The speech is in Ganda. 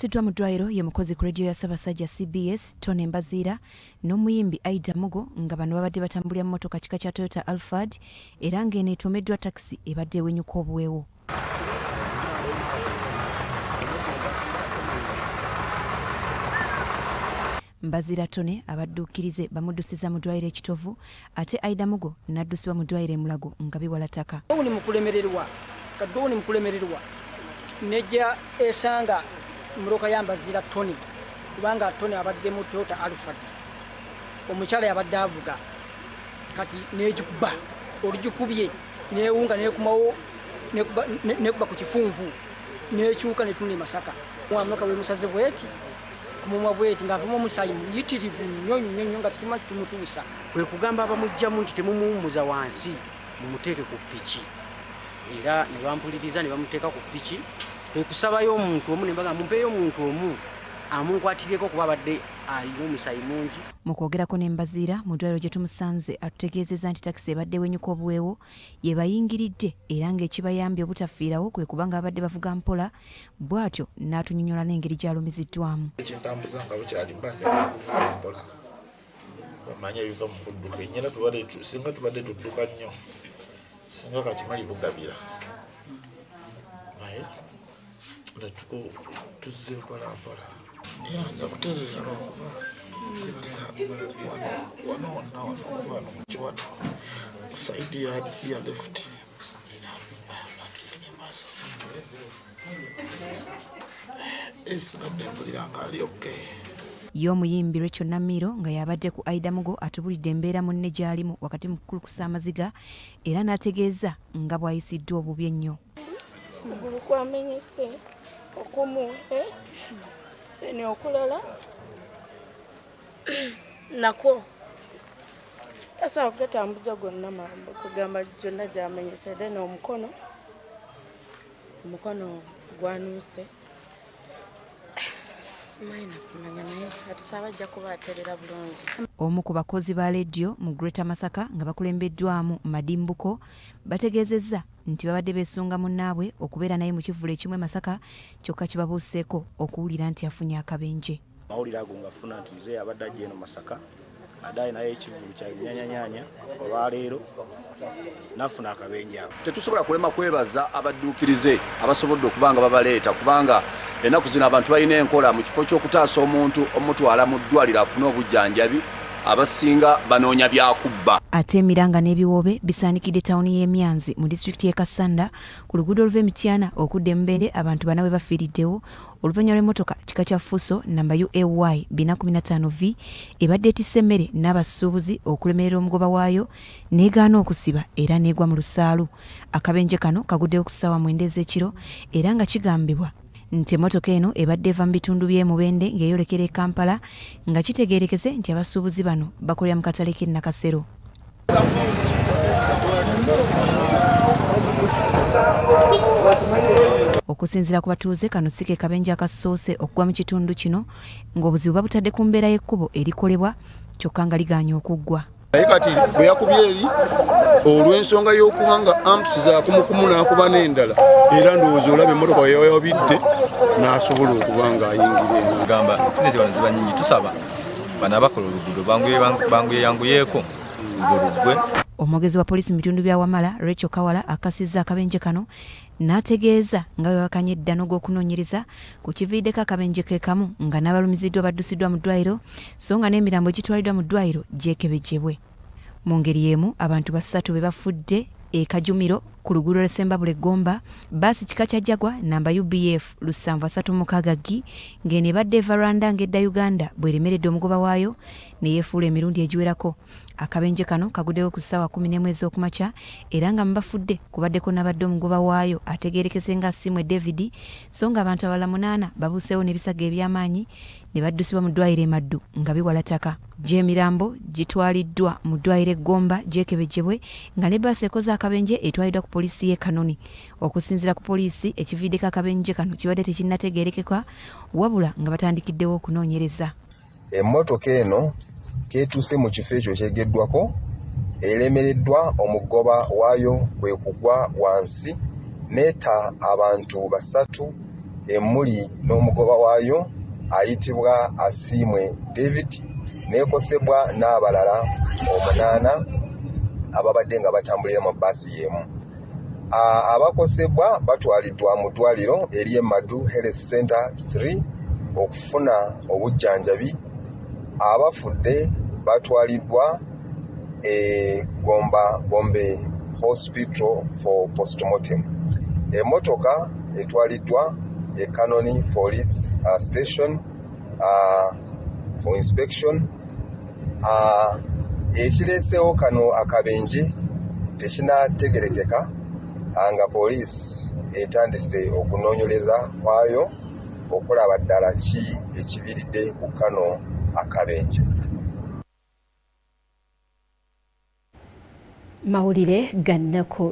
Sidwa mu ddwaliro ye mukozi ku radio ya Ssaabasajja CBS Tonny Mbaziira n'omuyimbi Aida Mugo nga bano babadde batambulira mu mmotoka kika kya Toyota Alphard era ng'eno etuumiddwa takisi ebadde ewenyuka obuweewo. Mbaziira Tonny abadduukirize bamuddusiza mu ddwaliro ekitovu ate Aida Mugo n'addusibwa mu ddwaliro e Mulago nga biwalataka. Ni mukulemererwa kadoni mukulemererwa nejja esanga muloka ya Mbaziira Tonny kubanga Tonny abadde mu Toyota Alphard omukyala yabadde avuga kati nejubba olujukubye neewunga nekumawo nekuba ku kifunvu nekyuka netuni Masaka omwamloka we musaze bweti kumumwa bweti ngavuma omusayi muyitirivu nnyo nga tukima tumutuusa kwe kugamba abamujjamu nti temumuwumuza wansi mumuteeke ku piki era ne bampuliriza ne bamuteeka ku piki kwe kusabayo omuntu omu nembaga mumpeeyo omuntu omu amunkwatireko kuba abadde alimu omusayi mungi. Mu kwogerako ne Mbaziira mu ddwaliro gye tumusanze atutegeezezza nti takisi ebadde ewenyuka obuweewo ye bayingiridde era ng'ekibayambye obutafiirawo kwe kubanga abadde bavuga mpola bw'atyo n'atunnyonnyola n'engeri gy'alumiziddwamu. Ekintambuza nga bukyali mbanja kuvuga mpola bamanya biva mu kudduka ennyina singa tubadde tudduka nnyo singa kati mali bugabira naye tuzze mpolampola nja kutereera lwokuba wano okuva no mu kiwato saidi ya left atufunye maaso esigadde mpulira nga ali okay. Y'omuyimbi Rachel Namiro nga yabadde ku Aida Mugo atubulidde embeera munne gy'alimu wakati mu kukulukusa amaziga era n'ategeeza nga bw'ayisiddwa obubi ennyo. Mugulu kwamenyese okumu ene okulala nako asobola kugatambuza gonna mambo kugamba gyonna gyamenyese then omukono gwanuuse simaina kumanya naye atusaba ajja kuba aterera bulungi. Omu ku bakozi ba leediyo mu Greater Masaka nga bakulembeddwamu Madimbuko bategeezezza nti babadde beesunga munnaabwe okubeera naye mu kivvulu ekimu e Masaka kyokka kibabuuseeko okuwulira nti afunye akabenje. Mawulire ago ngafuna nti mzee abadde ajja eno Masaka adaye naye ekivvulu kya nnyanya olwaleero nafuna akabenje ako. Tetusobola kulema kwebaza abadduukirize abasobodde okubanga babaleeta kubanga ennaku zino abantu balina enkola mu kifo ky'okutaasa omuntu omutwala mu ddwaliro afune obujjanjabi abasinga banoonya byakubba. Ate emiranga n'ebiwoobe bisaanikidde tawuni y'Emyanzi mu disitulikiti y'e Kassanda ku luguudo oluva Mityana okudda Mbere abantu bana bwe bafiiriddewo oluvannyuma lw'emmotoka kika kya Fuso namba UAY 415V ebadde etisse emmere n'abasuubuzi okulemerera omugoba waayo n'egaana okusiba era n'egwa mu lusaalu. Akabenje kano kaguddewo ku ssaawa 9 ez'ekiro era nga kigambibwa nti emmotoka eno ebadde eva mu bitundu by'e Mubende ng'eyolekera e Kampala nga kitegeerekese nti abasuubuzi bano bakolera mu katale k'e Nakasero. Okusinziira ku batuuze kano si ke kabenje akasoose okugwa mu kitundu kino ng'obuzibu babutadde ku mbeera y'ekkubo erikolebwa kyokka nga ligaanye okuggwa. Naye kati bwe yakubye eri olw'ensonga y'okuba nga ampusi zaakumukumu n'akuba n'endala era ndowooza olaba emmotoka yayabidde n'asobola okuba ng'ayingira eno. Gamba aksidenti wano ziba nnyingi tusaba bano abakola oluguudo banguyeyanguyeeko oluguudo luggwe. Omwogezi wa poliisi mu bitundu bya Wamala Rachel Kawala akasizza akabenje kano n'ategeeza nga bwe bakanye eddano gw'okunoonyereza ku kiviiddeko akabenje ke kamu nga n'abalumiziddwa baddusiddwa mu ddwaliro so nga n'emirambo egitwaliddwa mu ddwaliro gyekebejjebwe. Mu ngeri y'emu abantu basatu be bafudde e Kajumiro ku luguudo lwa Sembabule Gomba baasi kika kya Jagwa namba UBF 736G ng'eno ebadde eva Rwanda ng'edda Uganda bw'eremeredde omugoba waayo ne yeefuula emirundi egiwerako. Akabenje kano kaguddewo ku ssaawa 11 ez'okumakya era nga mubafudde kubaddeko n'abadde omugoba waayo ategeerekese nga Asimwe David so nga abantu abalala 8 babuuseewo n'ebisago eby'amaanyi ne baddusibwa mu ddwaliro e Maddu nga biwalataka. Gy'emirambo gitwaliddwa mu ddwaliro e Gomba gyekebejjebwe nga ne bbaasi ekoze akabenje etwaliddwa ku poliisi y'e Kanoni. Okusinziira ku poliisi ekiviiddeko akabenje kano kibadde tekinnategeerekeka wabula nga batandikiddewo okunoonyereza. Emmotoka eno ketuuse mu kifo ekyo kyegeddwako elemereddwa omugoba waayo kwe kugwa wansi neeta abantu basatu emmuli n'omugoba waayo ayitibwa Asiimwe David n'ekosebwa n'abalala 8 ababadde nga batambulira mu bbaasi y'emu. Abakosebwa batwaliddwa mu ddwaliro eri Madu Health Center 3 okufuna obujjanjabi. Abafudde batwaliddwa Gombe Hospital for postmortem. Emmotoka etwaliddwa Kanoni Police Station for inspection. Ekireesewo kano akabenje tekinategerekeka nga poliisi etandise okunoonyereza kwayo okulaba ddala ki ekiviridde ku kano akabenje. Mawulire gannako